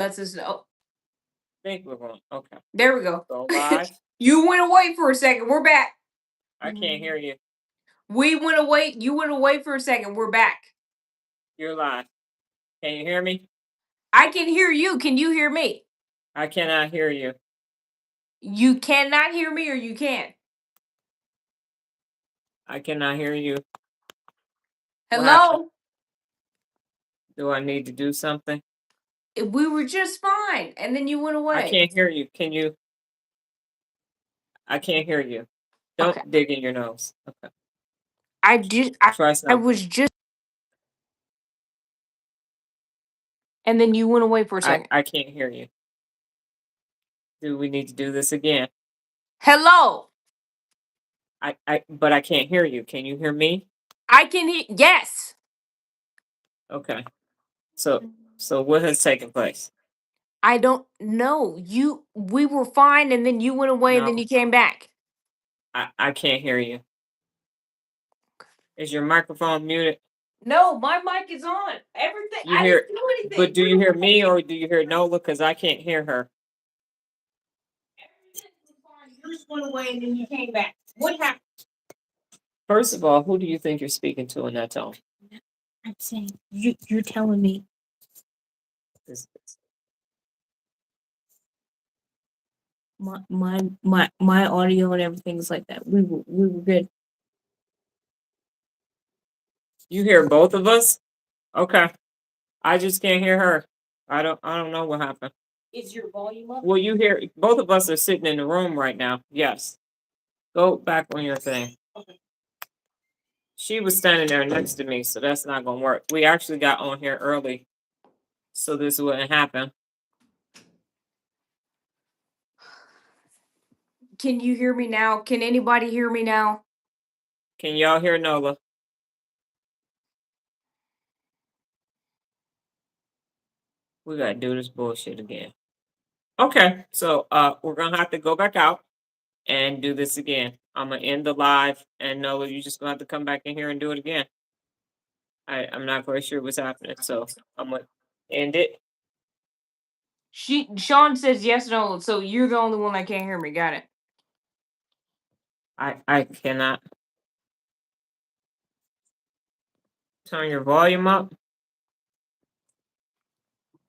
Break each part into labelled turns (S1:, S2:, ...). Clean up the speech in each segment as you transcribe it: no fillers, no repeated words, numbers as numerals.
S1: Lets us know.
S2: Think we're going. Okay.
S1: There we go.
S2: Go live.
S1: You went away for a second. We're back.
S2: I can't hear you.
S1: We went away. You went away for a second. We're back.
S2: You're live. Can you hear me?
S1: I can hear you. Can you hear me?
S2: I cannot hear you.
S1: You cannot hear me, or you can?
S2: I cannot hear you.
S1: Hello?
S2: Do I need to do something?
S1: We were just fine, and then you went away.
S2: I can't hear you. Can you? I can't hear you. Don't dig in your nose. Okay.
S1: I was just, and then you went away for a second.
S2: I can't hear you. Do we need to do this again?
S1: Hello?
S2: But I can't hear you. Can you hear me?
S1: I can hear. Yes.
S2: Okay. So what has taken place?
S1: I don't know. We were fine, and then you went away, and then you came back.
S2: I can't hear you. Is your microphone muted?
S1: No, my mic is on. Everything.
S2: I didn't do anything. But do you hear me, or do you hear Nola? Because I can't hear her. Everything was fine. You just went away, and then you came back. What happened? First of all, who do you think you're speaking to in that tone?
S3: I'm saying you're telling me. My audio and everything's like that. We were good.
S2: You hear both of us? Okay. I just can't hear her. I don't know what happened.
S3: Is your volume up?
S2: Well, you hear both of us are sitting in the room right now. Yes. Go back on your thing.
S3: Okay.
S2: She was standing there next to me, so that's not gonna work. We actually got on here early, so this wouldn't happen.
S1: Can you hear me now? Can anybody hear me now?
S2: Can y'all hear Nola? We gotta do this bullshit again. Okay, so we're gonna have to go back out and do this again. I'm gonna end the live, and Nola, you're just gonna have to come back in here and do it again. I'm not quite sure what's happening, so I'm gonna end it.
S1: Sean says yes, no, so you're the only one that can't hear me. Got it.
S2: I cannot turn your volume up.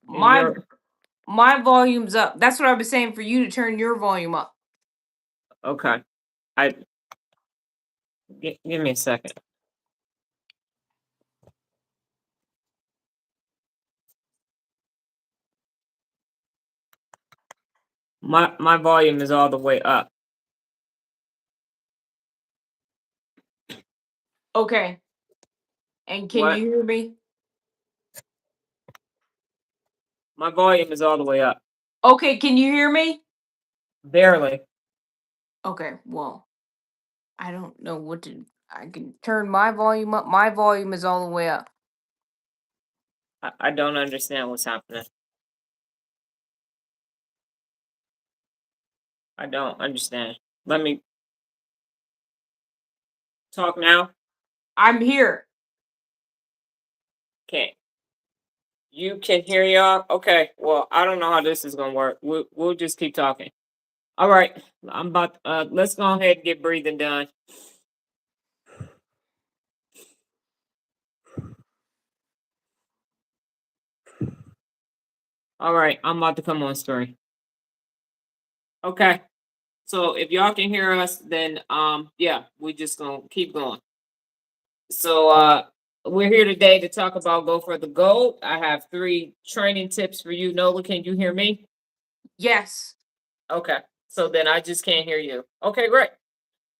S1: My volume's up. That's what I was saying for you to turn your volume up.
S2: Okay. Give me a second. My volume is all the way up.
S1: Okay. And can you hear me?
S2: My volume is all the way up.
S1: Okay, can you hear me?
S2: Barely.
S1: Okay, well, I don't know what to. I can turn my volume up. My volume is all the way up.
S2: I don't understand what's happening. I don't understand. Let me talk now.
S1: I'm here.
S2: Okay. You can hear y'all? Okay. Well, I don't know how this is gonna work. We'll just keep talking. All right. I'm about let's go ahead and get breathing done. All right, I'm about to come on screen. Okay. So if y'all can hear us, then yeah, we just gonna keep going. So we're here today to talk about Go for the Gold. I have 3 training tips for you. Nola, can you hear me?
S1: Yes.
S2: Okay. So then I just can't hear you. Okay, great.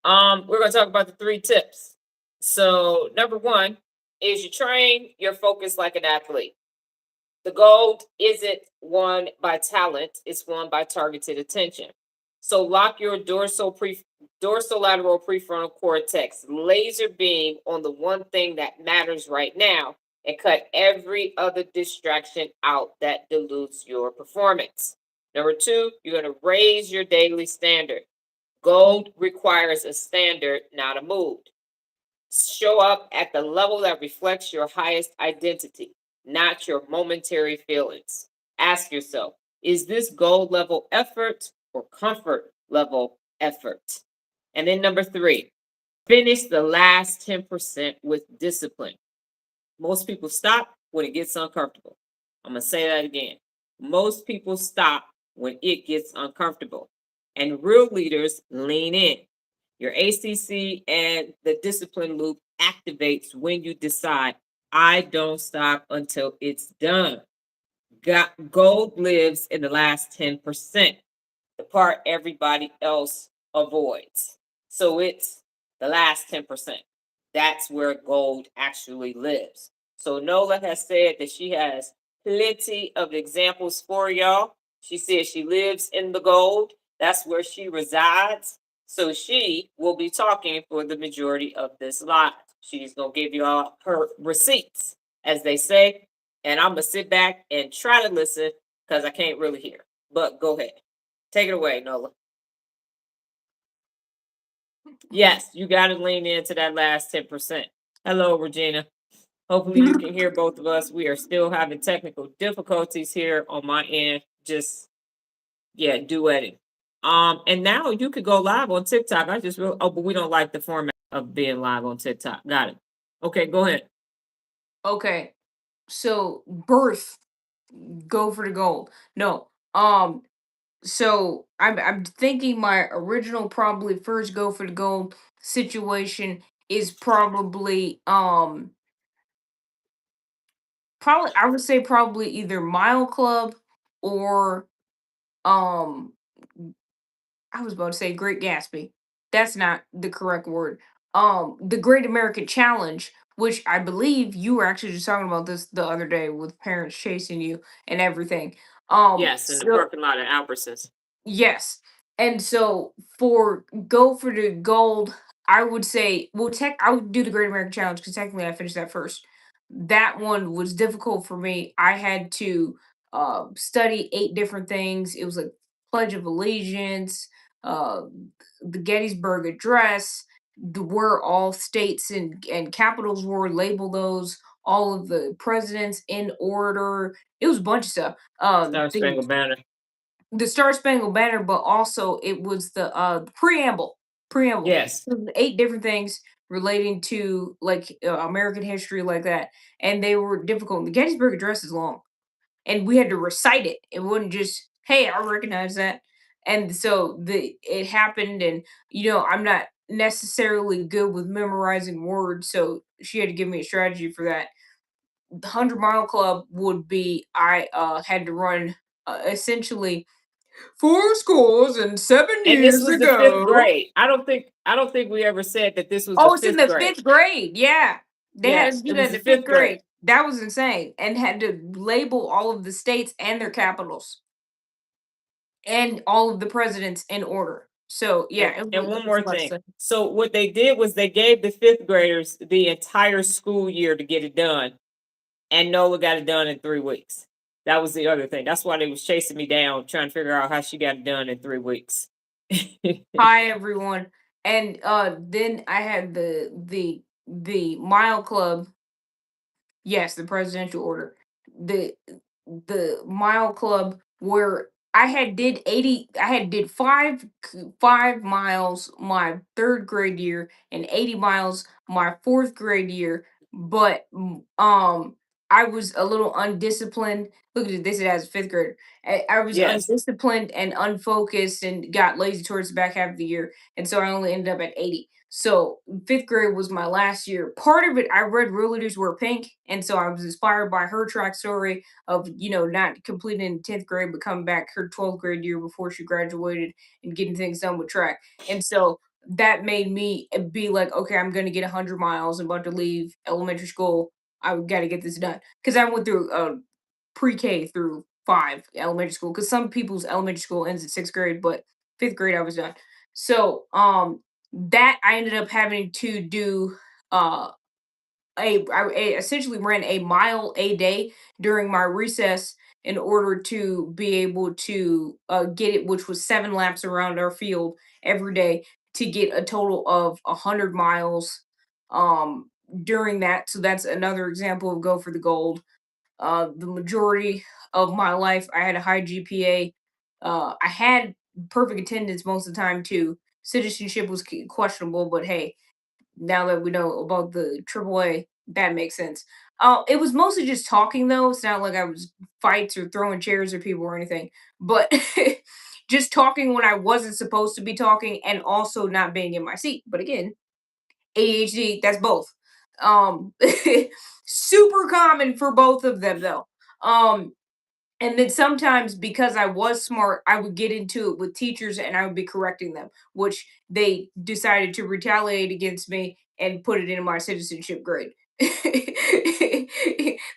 S2: We're gonna talk about the 3 tips. So number 1 is you train your focus like an athlete. The gold isn't won by talent, it's won by targeted attention. So lock your dorsolateral prefrontal cortex laser beam on the one thing that matters right now and cut every other distraction out that dilutes your performance. Number 2, you're going to raise your daily standard. Gold requires a standard, not a mood. Show up at the level that reflects your highest identity, not your momentary feelings. Ask yourself, is this goal level effort or comfort level effort? And then number 3, finish the last 10% with discipline. Most people stop when it gets uncomfortable. I'm going to say that again. Most people stop when it gets uncomfortable. And real leaders lean in. Your ACC and the discipline loop activates when you decide, I don't stop until it's done. Gold lives in the last 10%, the part everybody else avoids. So it's the last 10%. That's where gold actually lives. So Nola has said that she has plenty of examples for y'all. She says she lives in the gold. That's where she resides. So she will be talking for the majority of this live. She's going to give you all her receipts, as they say. And I'm going to sit back and try to listen because I can't really hear. But go ahead. Take it away, Nola. Yes, you got to lean into that last 10%. Hello, Regina. Hopefully you can hear both of us. We are still having technical difficulties here on my end. Just, yeah, duetting. And now you could go live on TikTok. I just but we don't like the format of being live on TikTok. Got it. Okay, go ahead.
S1: Okay. So birth, go for the gold. No. So I'm thinking my original probably first go for the gold situation is probably I would say probably either Mile Club or um I was about to say Great Gatsby. That's not the correct word. The Great American Challenge, which I believe you were actually just talking about this the other day with parents chasing you and everything.
S2: Yes, in the
S1: So
S2: parking lot at Albertsons.
S1: yes. And so for go for the gold, I would say, well, I would do the Great American Challenge because technically I finished that first. That one was difficult for me. I had to study 8 different things. It was like Pledge of Allegiance, uh, the Gettysburg Address, where all states and capitals were, label those, all of the presidents in order. It was a bunch of stuff.
S2: Star Spangled Banner.
S1: The Star Spangled Banner, but also it was the preamble. Preamble.
S2: Yes.
S1: So 8 different things relating to like American history, like that, and they were difficult. The Gettysburg Address is long, and we had to recite it. It wasn't just, "Hey, I recognize that." And so it happened, and I'm not necessarily good with memorizing words, so she had to give me a strategy for that. The 100 Mile Club would be I had to run essentially 4 scores and 7
S2: And this
S1: years
S2: was the 5th
S1: ago.
S2: grade. I don't think we ever said that this was the
S1: Oh, it's in
S2: 5th
S1: the
S2: grade.
S1: 5th grade. Yeah. They had us
S2: Yes,
S1: do
S2: it
S1: that
S2: was
S1: in
S2: the
S1: the fifth
S2: 5th grade.
S1: grade. That was insane. And had to label all of the states and their capitals and all of the presidents in order. So yeah,
S2: And
S1: it
S2: one
S1: was
S2: more
S1: a lot of
S2: thing.
S1: stuff.
S2: So what they did was they gave the 5th graders the entire school year to get it done. And Nola got it done in 3 weeks. That was the other thing. That's why they was chasing me down, trying to figure out how she got it done in 3 weeks.
S1: Hi everyone. And then I had the Mile Club. Yes, the presidential order. The Mile Club where I had did 5 miles my 3rd grade year and 80 miles my 4th grade year, but I was a little undisciplined. Look at this, it as a 5th grader. I was
S2: Yes.
S1: undisciplined and unfocused and got lazy towards the back half of the year, and so I only ended up at 80. So 5th grade was my last year. Part of it, I read Real Leaders Wear Pink, and so I was inspired by her track story of not completing in 10th grade, but coming back her 12th grade year before she graduated and getting things done with track. And so that made me be like, okay, I'm gonna get 100 miles. I'm about to leave elementary school. I got to get this done because I went through pre-K through 5 elementary school because some people's elementary school ends at 6th grade, but 5th grade I was done. So that I ended up having to do uh I essentially ran a mile a day during my recess in order to be able to get it, which was 7 laps around our field every day to get a total of 100 miles during that. So that's another example of go for the gold. The majority of my life, I had a high GPA. I had perfect attendance most of the time too. Citizenship was questionable, but hey, now that we know about the AAA, that makes sense. It was mostly just talking though. It's not like I was fights or throwing chairs at people or anything, but just talking when I wasn't supposed to be talking and also not being in my seat. But again, ADHD, that's both. Um, super common for both of them though. Um, and then sometimes because I was smart, I would get into it with teachers and I would be correcting them, which they decided to retaliate against me and put it in my citizenship grade.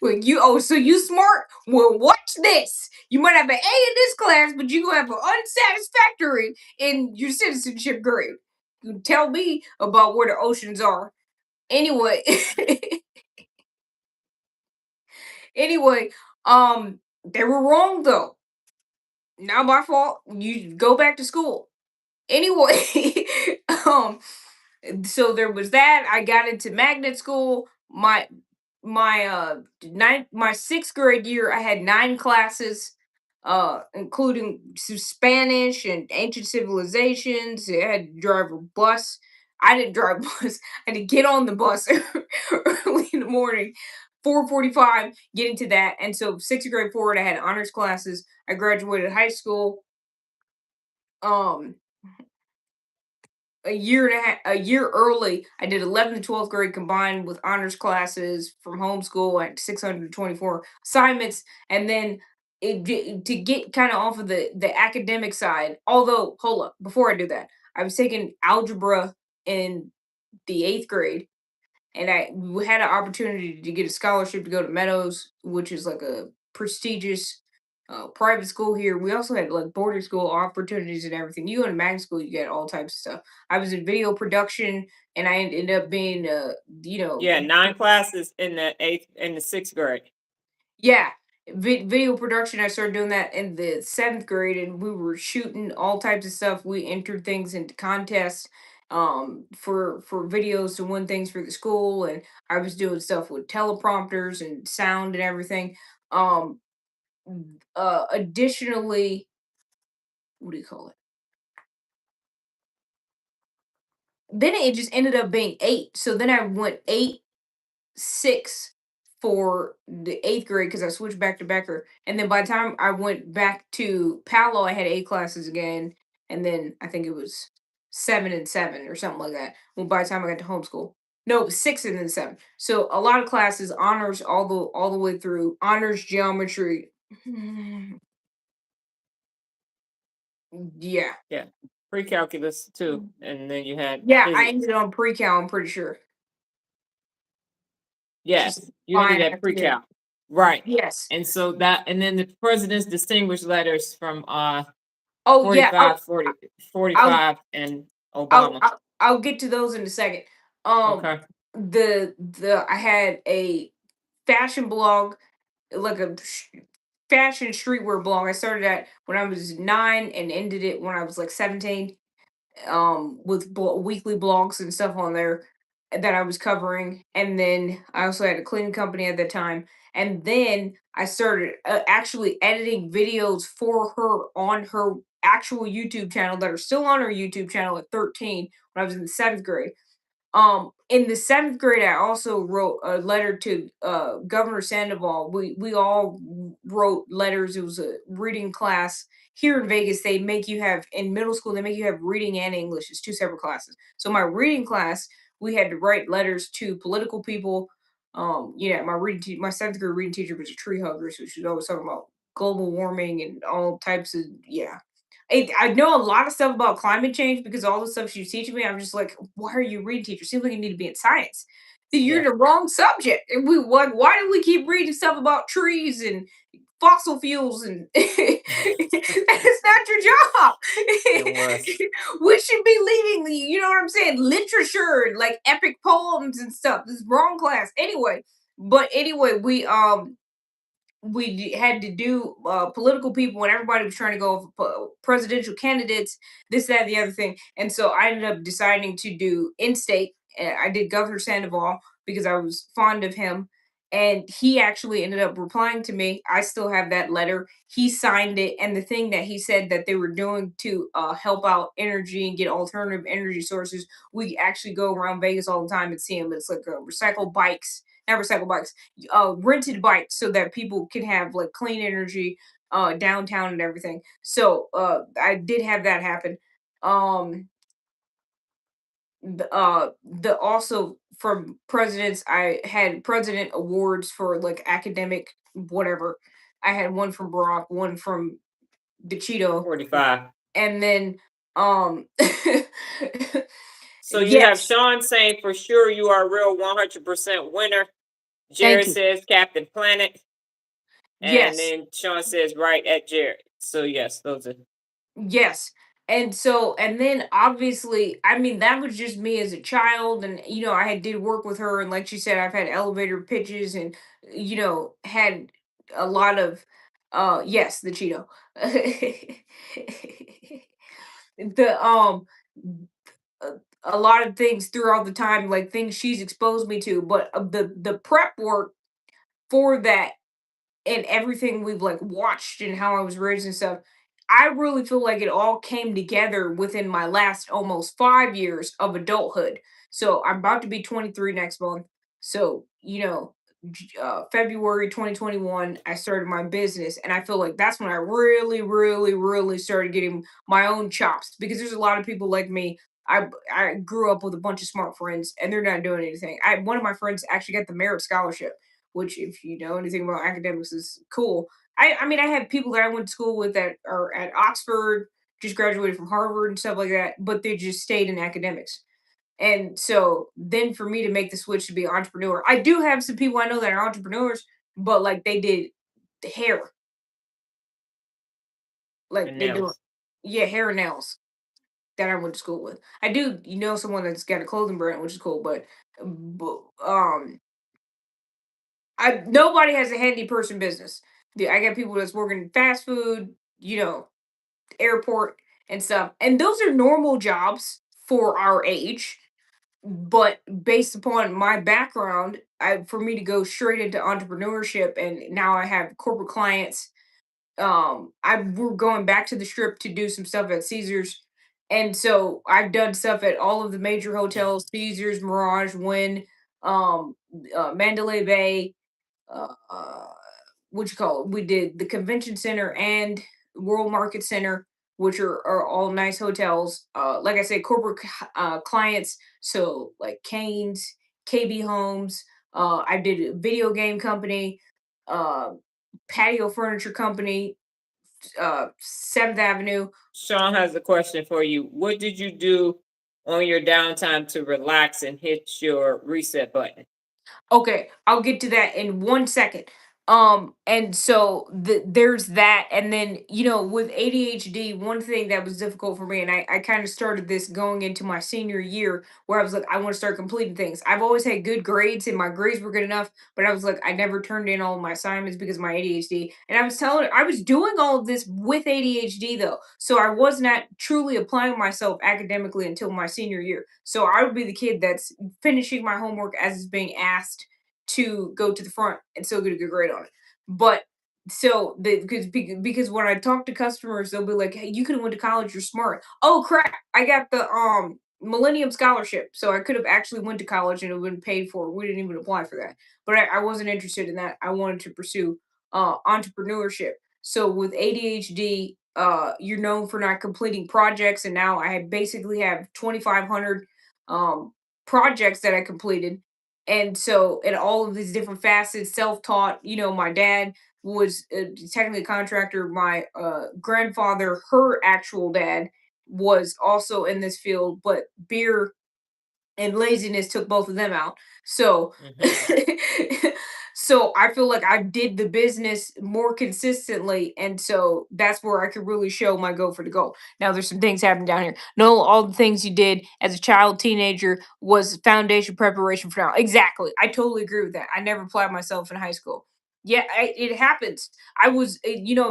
S1: Like you, oh, so you smart? Well, watch this. You might have an A in this class, but you have an unsatisfactory in your citizenship grade. You tell me about where the oceans are. Anyway, anyway, they were wrong though. Not my fault. You go back to school. Anyway, um, so there was that. I got into magnet school. My sixth grade year, I had 9 classes, including some Spanish and ancient civilizations. I had to drive a bus. I didn't drive a bus. I had to get on the bus early in the morning. 4:45, get into that. And so sixth grade forward, I had honors classes. I graduated high school um a year early. I did 11th and 12th grade combined with honors classes from homeschool at 624 assignments, and then to get kind of off of the academic side. Although, hold up, before I do that, I was taking algebra in the 8th grade, and we had an opportunity to get a scholarship to go to Meadows, which is like a prestigious private school here. We also had like boarding school opportunities and everything. You go to magnet school, you get all types of stuff. I was in video production, and I ended up being,
S2: Yeah, 9 classes in the 8th and the 6th grade.
S1: yeah, video production. I started doing that in the 7th grade, and we were shooting all types of stuff. We entered things into contests for videos to win things for the school, and I was doing stuff with teleprompters and sound and everything. Um Additionally, what do you call it? Then it just ended up being 8. So then I went 8, 6 for the 8th grade because I switched back to Becker. And then by the time I went back to Palo, I had 8 classes again. And then I think it was 7 and 7 or something like that. Well, by the time I got to homeschool. No, it was 6 and then 7. So a lot of classes, honors all the way through, honors geometry. Yeah.
S2: Yeah. Pre-calculus too. And then you had
S1: Yeah, I
S2: physics.
S1: ended on pre-cal, I'm pretty sure.
S2: Yes,
S1: Just
S2: you ended
S1: fine
S2: at
S1: after that.
S2: pre-cal. Right.
S1: Yes.
S2: And so that, and then the president's distinguished letters from
S1: Oh, yeah.
S2: 45, 40,
S1: I'll
S2: 45 and
S1: I'll
S2: Obama.
S1: I'll I'll get to those in a second. Um,
S2: Okay.
S1: I had a fashion blog, like a fashion streetwear blog. I started that when I was 9 and ended it when I was like 17. With weekly blogs and stuff on there that I was covering. And then I also had a cleaning company at that time. And then I started actually editing videos for her on her actual YouTube channel that are still on her YouTube channel at 13 when I was in the 7th grade. In the 7th grade, I also wrote a letter to Governor Sandoval. We all wrote letters. It was a reading class here in Vegas. They make you have in middle school. They make you have reading and English. It's 2 separate classes. So my reading class, we had to write letters to political people. Yeah, my 7th grade reading teacher was a tree hugger, so she was always talking about global warming and all types of, yeah. I know a lot of stuff about climate change because all the stuff she's teaching me, I'm just like, why are you reading, teacher? Seems like you need to be in science. You're
S2: Yeah.
S1: in the wrong subject. And why do we keep reading stuff about trees and fossil fuels and it's not your job.
S2: It was.
S1: We should be leaving you know what I'm saying? Literature and like epic poems and stuff. This is wrong class. Anyway, we had to do political people when everybody was trying to go for presidential candidates, this, that, and the other thing. And so I ended up deciding to do in state. I did Governor Sandoval because I was fond of him. and he actually ended up replying to me. I still have that letter. He signed it, and the thing that he said that they were doing to help out energy and get alternative energy sources, we actually go around Vegas all the time and see them. It's like recycled bikes, not recycled bikes, rented bikes, so that people can have like clean energy downtown and everything. So I did have that happen. Um, the also from presidents, I had president awards for like academic whatever. I had one from Barack, one from the Cheeto,
S2: 45.
S1: and then um
S2: So you have
S1: yes,
S2: Sean saying for sure you are a real 100% winner.
S1: thank
S2: Jared
S1: you.
S2: says Captain Planet. And
S1: Yes.
S2: then Sean says right at Jared. So yes, those are
S1: Yes. And so, and then obviously, I mean, that was just me as a child. And, I had did work with her. And like she said, I've had elevator pitches and, had a lot of, yes, the Cheeto. the, a, a lot of things throughout the time, like things she's exposed me to. But the prep work for that and everything we've like watched and how I was raised and stuff, I really feel like it all came together within my last almost 5 years of adulthood. So I'm about to be 23 next month. So, February 2021, I started my business. And I feel like that's when I really, really, really started getting my own chops because there's a lot of people like me. I grew up with a bunch of smart friends and they're not doing anything. One of my friends actually got the merit scholarship, which if you know anything about academics is cool. I mean I have people that I went to school with that are at Oxford, just graduated from Harvard and stuff like that, but they just stayed in academics. And so then for me to make the switch to be an entrepreneur, I do have some people I know that are entrepreneurs, but like they did the hair, like
S2: and
S1: they do,
S2: nails.
S1: yeah, hair and nails that I went to school with. I do, someone that's got a clothing brand, which is cool, but I nobody has a handy person business. I got people that's working fast food, airport and stuff. And those are normal jobs for our age. But based upon my background, for me to go straight into entrepreneurship and now I have corporate clients. We're going back to the strip to do some stuff at Caesars. And so I've done stuff at all of the major hotels, Caesars, Mirage, Wynn, Mandalay Bay, uh what you call it? We did the convention center and World Market Center, which are all nice hotels. Like I said, corporate clients, so like Canes, KB Homes. I did a video game company, uh, patio furniture company, Seventh Avenue.
S2: Sean has a question for you. What did you do on your downtime to relax and hit your reset button?
S1: Okay, I'll get to that in 1 second. And so there's that, and then with ADHD, one thing that was difficult for me, and I kind of started this going into my senior year, where I was like, I want to start completing things. I've always had good grades, and my grades were good enough, but I was like, I never turned in all of my assignments because of my ADHD. And I was telling her I was doing all of this with ADHD though, so I was not truly applying myself academically until my senior year. So I would be the kid that's finishing my homework as it's being asked to go to the front and still get a good grade on it. But so because when I talk to customers, they'll be like, "Hey, you could have went to college. You're smart." Oh crap! I got the Millennium Scholarship, so I could have actually went to college and it would have been paid for. We didn't even apply for that, but I wasn't interested in that. I wanted to pursue entrepreneurship. So with ADHD, you're known for not completing projects, and now basically have 2,500 um projects that I completed. And so in all of these different facets, self-taught, my dad was technically a contractor. My grandfather, her actual dad, was also in this field, but beer and laziness took both of them out. So
S2: Hmm.
S1: so I feel like I did the business more consistently, and so that's where I could really show my go for the goal. Now there's some things happening down here. No, all the things you did as a child, teenager was foundation preparation for now. Exactly. I totally agree with that. I never applied myself in high school. Yeah, it happens. I was,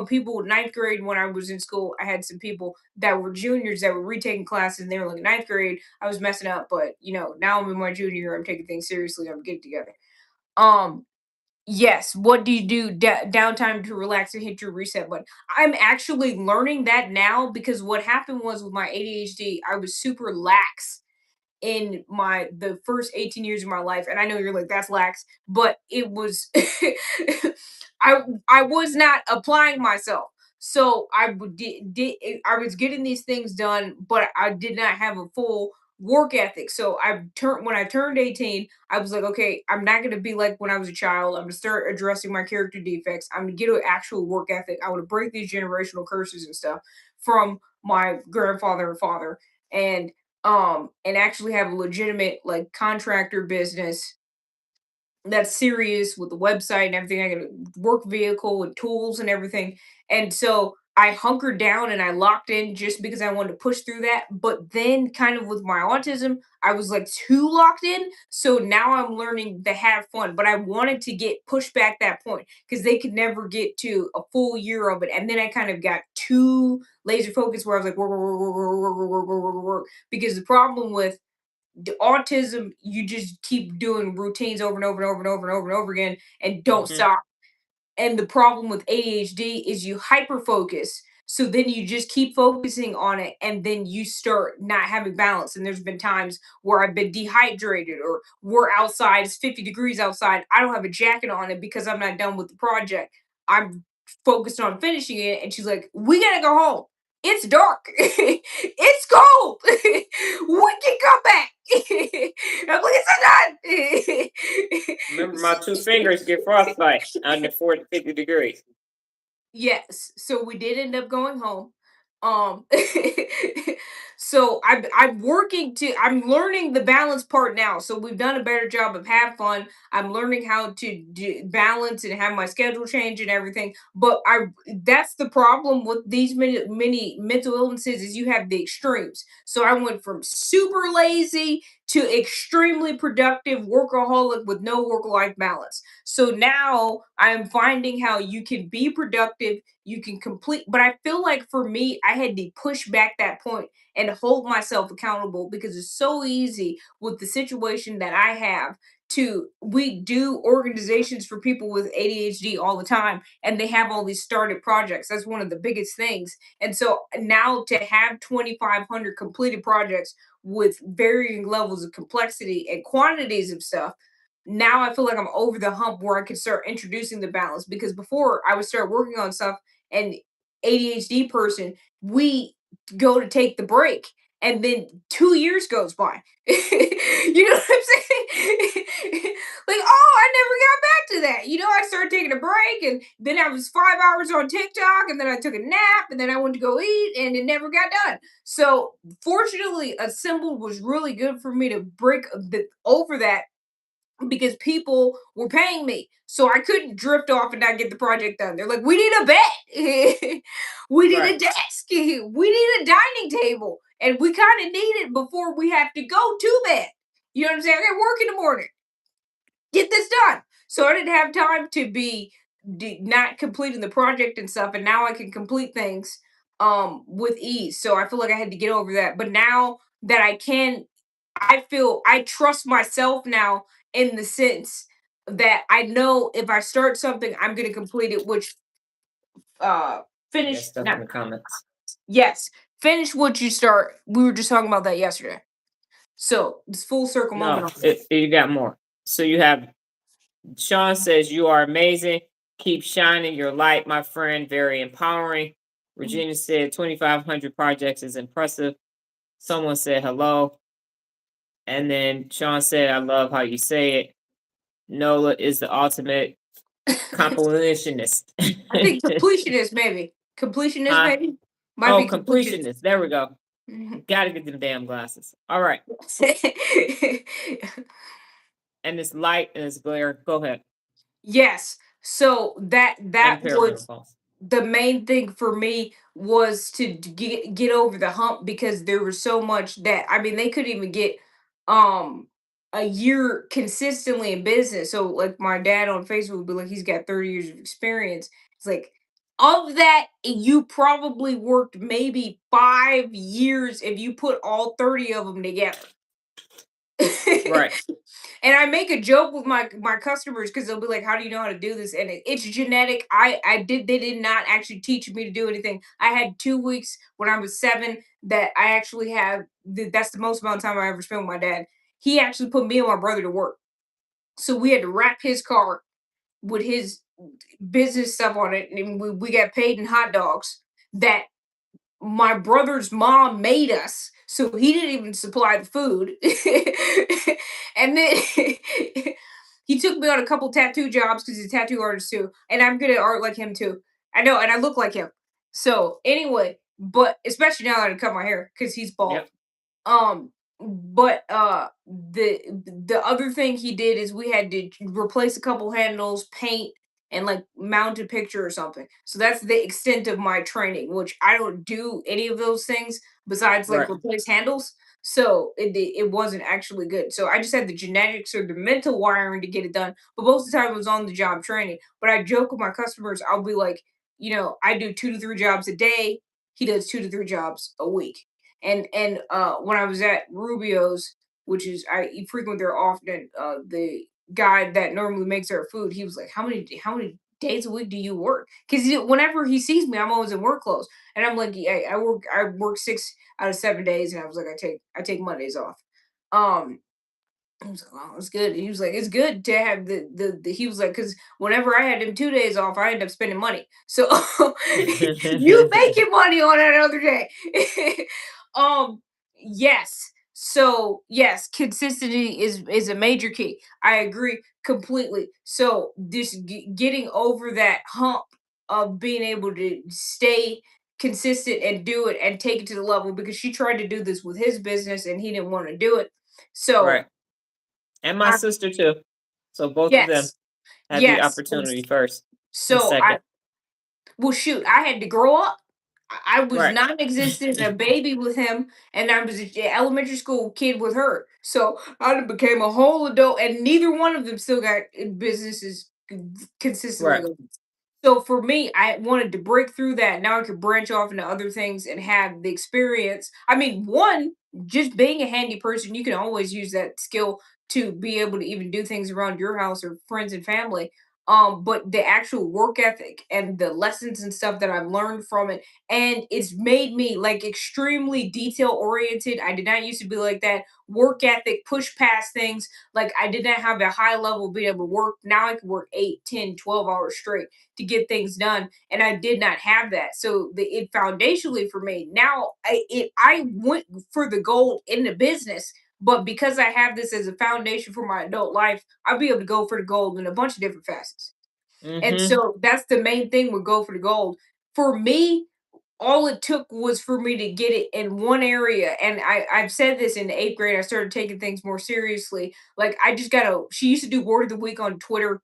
S1: people ninth grade when I was in school. I had some people that were juniors that were retaking classes, and they were like ninth grade. I was messing up, but now I'm in my junior year. I'm taking things seriously. I'm getting together. Um, Yes. What do you do downtime to relax and hit your reset button? I'm actually learning that now because what happened was with my ADHD, I was super lax in the first 18 years of my life. And I know you're like, that's lax, but it was I was not applying myself. So I was getting these things done, but I did not have a full work ethic. So I turned when I turned 18, I was like, okay, I'm not gonna be like when I was a child. I'm gonna start addressing my character defects. I'm gonna get an actual work ethic. I want to break these generational curses and stuff from my grandfather and father. And actually have a legitimate like contractor business that's serious with the website and everything. I got a work vehicle with tools and everything. And so I hunkered down and I locked in just because I wanted to push through that. But then, kind of with my autism, I was like too locked in. So now I'm learning to have fun. But I wanted to get pushed back that point because they could never get to a full year of it. And then I kind of got too laser focused where I was like, work, work, work, work, work, work, work, work, work, work. Because the problem with autism, you just keep doing routines over and over and over and over and over and over again and don't
S2: Hmm.
S1: stop. And the problem with ADHD is you hyper focus. So then you just keep focusing on it and then you start not having balance. And there's been times where I've been dehydrated or we're outside, it's 50 degrees outside. I don't have a jacket on it because I'm not done with the project. I'm focused on finishing it. And she's like, we gotta go home. It's dark. It's cold. We can come back. I'm like, it's
S2: Remember, my two
S1: not.
S2: fingers get frostbite under 40, 50 degrees.
S1: Yes, so we did end up going home. Um, so I'm working to I'm learning the balance part now. So we've done a better job of have fun. I'm learning how to balance and have my schedule change and everything. But I that's the problem with these many mental illnesses is you have the extremes. So I went from super lazy to extremely productive workaholic with no work life balance. So now I'm finding how you can be productive, you can complete, but I feel like for me, I had to push back that point and hold myself accountable because it's so easy with the situation that I have to we do organizations for people with ADHD all the time and they have all these started projects. That's one of the biggest things. And so now to have 2,500 completed projects with varying levels of complexity and quantities of stuff, now I feel like I'm over the hump where I can start introducing the balance because before I would start working on stuff and ADHD person, we go to take the break and then 2 years goes by. You know what I'm saying? Like, oh, I never got back to that. I started taking a break and then I was 5 hours on TikTok and then I took a nap and then I went to go eat and it never got done. So fortunately, Assembled was really good for me to break over that because people were paying me. So I couldn't drift off and not get the project done. They're like, we need a bed. We need
S2: Right.
S1: a desk. We need a dining table. And we kind of need it before we have to go to bed. You know what I'm saying? I got work in the morning. Get this done. So I didn't have time to be not completing the project and stuff. And now I can complete things with ease. So I feel like I had to get over that. But now that I can, I feel I trust myself now in the sense that I know if I start something, I'm gonna complete it, which
S2: Yes,
S1: finish
S2: stuff in
S1: not
S2: the comments.
S1: yes, finish what you start. We were just talking about that yesterday. So this full circle moment
S2: No,
S1: on
S2: you got more. So you have Sean says, you are amazing. Keep shining your light, my friend. Very empowering.
S1: Mhm.
S2: Regina said 2,500 projects is impressive. Someone said hello. And then Sean said, I love how you say it. Nola is the ultimate completionist.
S1: I think completionist maybe. Completionist
S2: Huh?
S1: maybe? Might
S2: Oh,
S1: be completionist.
S2: completionist. There we go.
S1: Mhm.
S2: Gotta get them damn glasses. All right. And it's light and it's glare. Go ahead.
S1: Yes. So that
S2: And
S1: was
S2: perimenopause.
S1: the main thing for me was to get over the hump because there was so much that I mean they couldn't even get um a year consistently in business. So like my dad on Facebook would be like he's got 30 years of experience. It's like of that you probably worked maybe 5 years if you put all 30 of them together.
S2: Right.
S1: And I make a joke with my customers because they'll be like, "How do you know how to do this?" And it's genetic. They did not actually teach me to do anything. I had 2 weeks when I was 7 that I actually have. That's the most amount of time I ever spent with my dad. He actually put me and my brother to work. So we had to wrap his car with his business stuff on it, and we got paid in hot dogs that my brother's mom made us, so he didn't even supply the food. And then he took me on a couple tattoo jobs because he's a tattoo artist too, and I'm good at art like him too. I know, and I look like him. So anyway, but especially now that I cut my hair because he's bald.
S2: Yep.
S1: Um, but the other thing he did is we had to replace a couple handles, paint, and like mount a picture or something. So that's the extent of my training, which I don't do any of those things besides like
S2: Right.
S1: replace handles. So it wasn't actually good. So I just had the genetics or the mental wiring to get it done. But most of the time it was on the job training. But I joke with my customers, I'll be like, I do 2 to 3 jobs a day. He does 2 to 3 jobs a week. And when I was at Rubio's, which is I eat frequent there often, the guy that normally makes our food, he was like, "How many days a week do you work?" Because whenever he sees me, I'm always in work clothes, and I'm like, "Yeah, I work 6 out of 7 days," and I was like, "I take Mondays off." Um, he was like, "Oh, it's good." He was like, "It's good to have the." He was like, "Because whenever I had them 2 days off, I end up spending money. So you making money on that other day." um, yes. So yes, consistency is a major key. I agree completely. So this getting over that hump of being able to stay consistent and do it and take it to the level because she tried to do this with his business and he didn't want to do it. So
S2: Right. And my
S1: I
S2: sister too. So both of them
S1: yes.
S2: had the
S1: Yes.
S2: opportunity first and
S1: So I
S2: second.
S1: well shoot, I had to grow up. I was
S2: Right.
S1: non-existent, a baby with him, and I was a elementary school kid with her. So I done became a whole adult, and neither one of them still got businesses consistently
S2: Right.
S1: going. So for me, I wanted to break through that. Now I could branch off into other things and have the experience. I mean, one, just being a handy person, you can always use that skill to be able to even do things around your house or friends and family. But the actual work ethic and the lessons and stuff that I've learned from it, and it's made me like extremely detail oriented. I did not used to be like that. Work ethic, push past things. Like I did not have a high level of being able to work. Now I can work 8, 10, 12 hours straight to get things done, and I did not have that. So it foundationally for me now, I went for the gold in the business, but because I have this as a foundation for my adult life, I'll be able to go for the gold in a bunch of different facets. And
S2: Mm-hmm.
S1: so that's the main thing with go for the gold for me. All it took was for me to get it in one area, and I've said this in the 8th grade. I started taking things more seriously. Like I just gotta. She used to do word of the week on Twitter,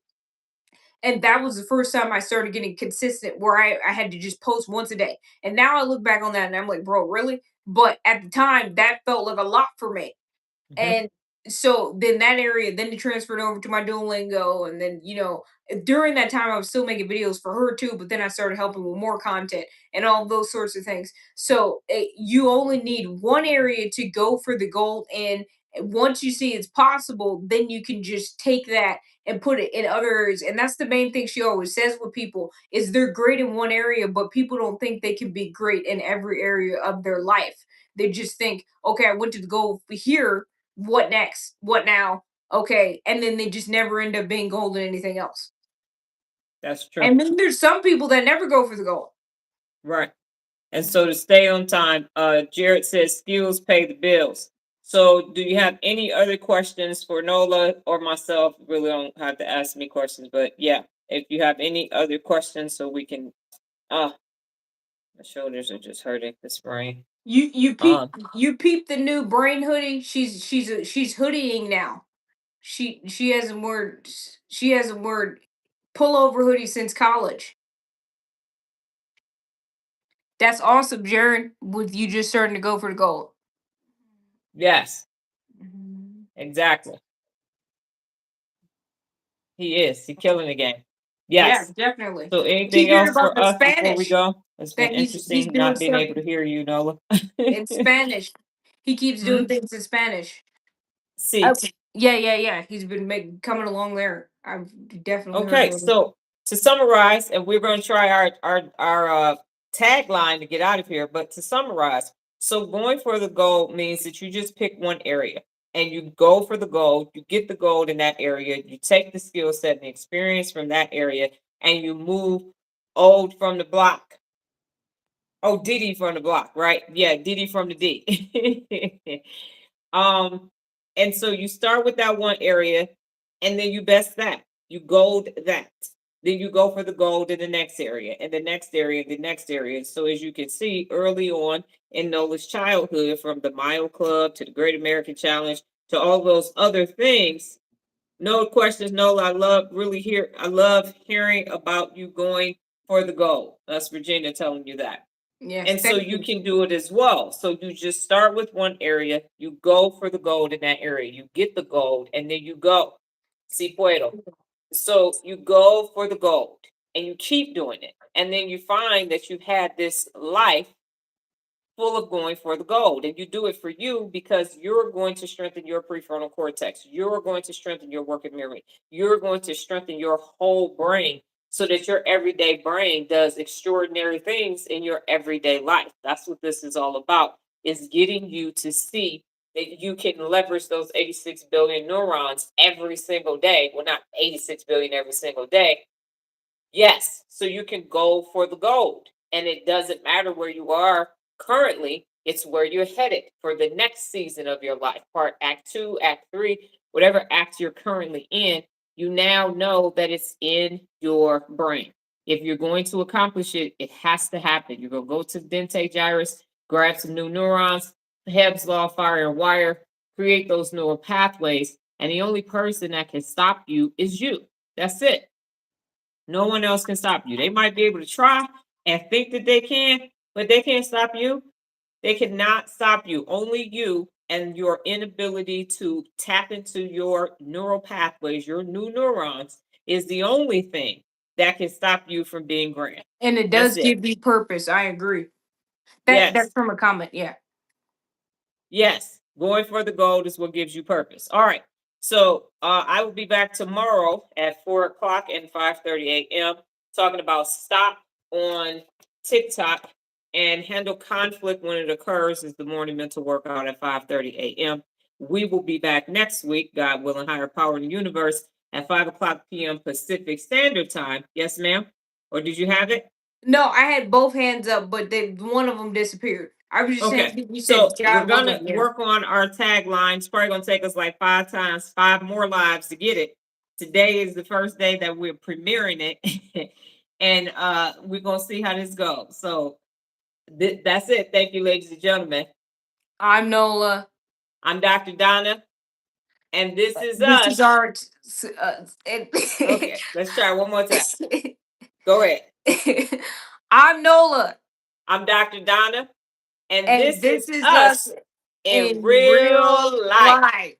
S1: and that was the first time I started getting consistent where I had to just post once a day. And now I look back on that and I'm like, bro, really? But at the time, that felt like a lot for me.
S2: Mm-hmm.
S1: And so then that area, then it transferred over to my Duolingo. And then, during that time, I was still making videos for her too. But then I started helping with more content and all those sorts of things. So you only need one area to go for the gold. And once you see it's possible, then you can just take that and put it in other areas. And that's the main thing she always says with people is they're great in one area, but people don't think they can be great in every area of their life. They just think, okay, I went to the goal here, what next? What now? Okay. And then they just never end up being gold in anything else.
S2: That's true.
S1: And then there's some people that never go for the gold.
S2: Right. And so to stay on time, Jared says skills pay the bills. So do you have any other questions for Nola or myself? Really don't have to ask me questions, but yeah, if you have any other questions so we can my shoulders are just hurting this morning.
S1: You peep
S2: Um
S1: you peep the new brain hoodie. She's hoodieing now. She hasn't worn she hasn't worn pullover hoodie since college. That's awesome, Jared. With you just starting to go for the gold.
S2: yes,
S1: Mhm.
S2: exactly. He is. He killing the game.
S1: Yeah,
S2: Yes.
S1: definitely.
S2: So
S1: Keep
S2: anything
S1: hearing
S2: else
S1: about
S2: for
S1: the
S2: us before we
S1: Spanish
S2: go? It's been
S1: that he's
S2: interesting
S1: doing
S2: not being
S1: stuff
S2: able to hear you, Nola.
S1: in Spanish. He keeps
S2: Hmm?
S1: doing things in Spanish.
S2: C.
S1: Yeah. He's been coming along there. I've definitely heard
S2: Okay,
S1: of him.
S2: so to summarize, and we're going to try our tagline to get out of here. But to summarize, so going for the gold means that you just pick one area and you go for the gold. You get the gold in that area. You take the skill set and the experience from that area, and you move old from the block. Oh, Diddy from the block, right? Yeah, Diddy from the D. um, and so you start with that one area, and then you best that. You gold that. Then you go for the gold in the next area, and the next area, the next area. So as you can see, early on in Nola's childhood, from the Mile Club to the Great American Challenge to all those other things, no questions, Nola. I love hearing about you going for the gold. That's Virginia telling you that.
S1: Yes,
S2: And so
S1: thank
S2: you
S1: you.
S2: can do it as well. So you just start with one area, you go for the gold in that area, you get the gold, and then you go. Si puedo. So you go for the gold and you keep doing it. And then you find that you've had this life full of going for the gold. And you do it for you because you're going to strengthen your prefrontal cortex. You're going to strengthen your working memory. You're going to strengthen your whole brain so that your everyday brain does extraordinary things in your everyday life. That's what this is all about, is getting you to see that you can leverage those 86 billion neurons every single day. Well, not 86 billion every single day. Yes, so you can go for the gold. And it doesn't matter where you are currently, it's where you're headed for the next season of your life. Part Act 2, Act 3, whatever act you're currently in, you now know that it's in your brain. If you're going to accomplish it, it has to happen. You're going to go to the dentate gyrus, grab some new neurons, Hebb's law, fire and wire, create those neural pathways. And the only person that can stop you is you. That's it. No one else can stop you. They might be able to try and think that they can, but they can't stop you. They cannot stop you. Only you and your inability to tap into your neural pathways, your new neurons, is the only thing that can stop you from being grand.
S1: And it
S2: That's
S1: does
S2: it.
S1: give you purpose. I agree. That's
S2: Yes.
S1: from a comment. Yeah.
S2: Yes. Going for the gold is what gives you purpose. All right. So I will be back tomorrow at 4 o'clock and 5:30 a.m. talking about stop on TikTok and handle conflict when it occurs is the morning mental workout at 5:30 a.m. We will be back next week, God willing, higher power in the universe at 5 o'clock p.m. Pacific Standard Time. Yes, ma'am? Or did you have it?
S1: No, I had both hands up, but one of them disappeared. I was just saying,
S2: Okay,
S1: you said
S2: so we're
S1: God
S2: gonna
S1: willing. Yeah.
S2: work on our tagline. It's probably gonna take us like 5 more lives to get it. Today is the first day that we're premiering it, and we're gonna see how this goes. So that's it. Thank you, ladies and gentlemen.
S1: I'm Nola.
S2: I'm Dr. Donna, and this is
S1: This is
S2: us.
S1: our.
S2: Okay, let's try one more time. Go ahead.
S1: I'm Nola.
S2: I'm Dr. Donna, and
S1: And
S2: this
S1: this
S2: is
S1: is
S2: us
S1: us
S2: in
S1: in real
S2: real life.
S1: life.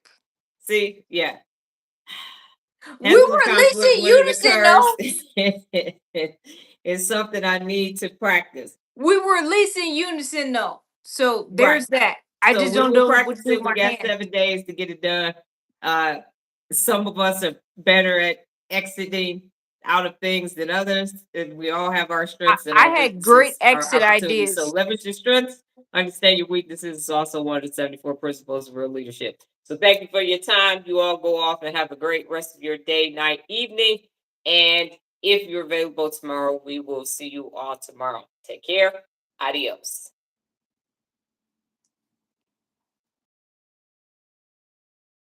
S2: See, yeah.
S1: We
S2: Handling
S1: were at least
S2: conflict
S1: in
S2: when it
S1: unison,
S2: occurs
S1: though.
S2: is something I need to practice.
S1: We were at least in unison, though. So
S2: Right.
S1: there's that. I
S2: So
S1: just
S2: we
S1: don't
S2: will
S1: know what
S2: practice
S1: to do with
S2: it. We
S1: my
S2: got
S1: hand.
S2: 7 days to get it done. Some of us are better at exiting out of things than others, and we all have our strengths and
S1: I
S2: our
S1: had great
S2: weaknesses, our
S1: exit
S2: opportunities. So
S1: ideas.
S2: leverage your strengths, understand your weaknesses. Is also one of the 74 principles of real leadership. So thank you for your time. You all go off and have a great rest of your day, night, evening. And if you're available tomorrow, we will see you all tomorrow. Take care. Adios.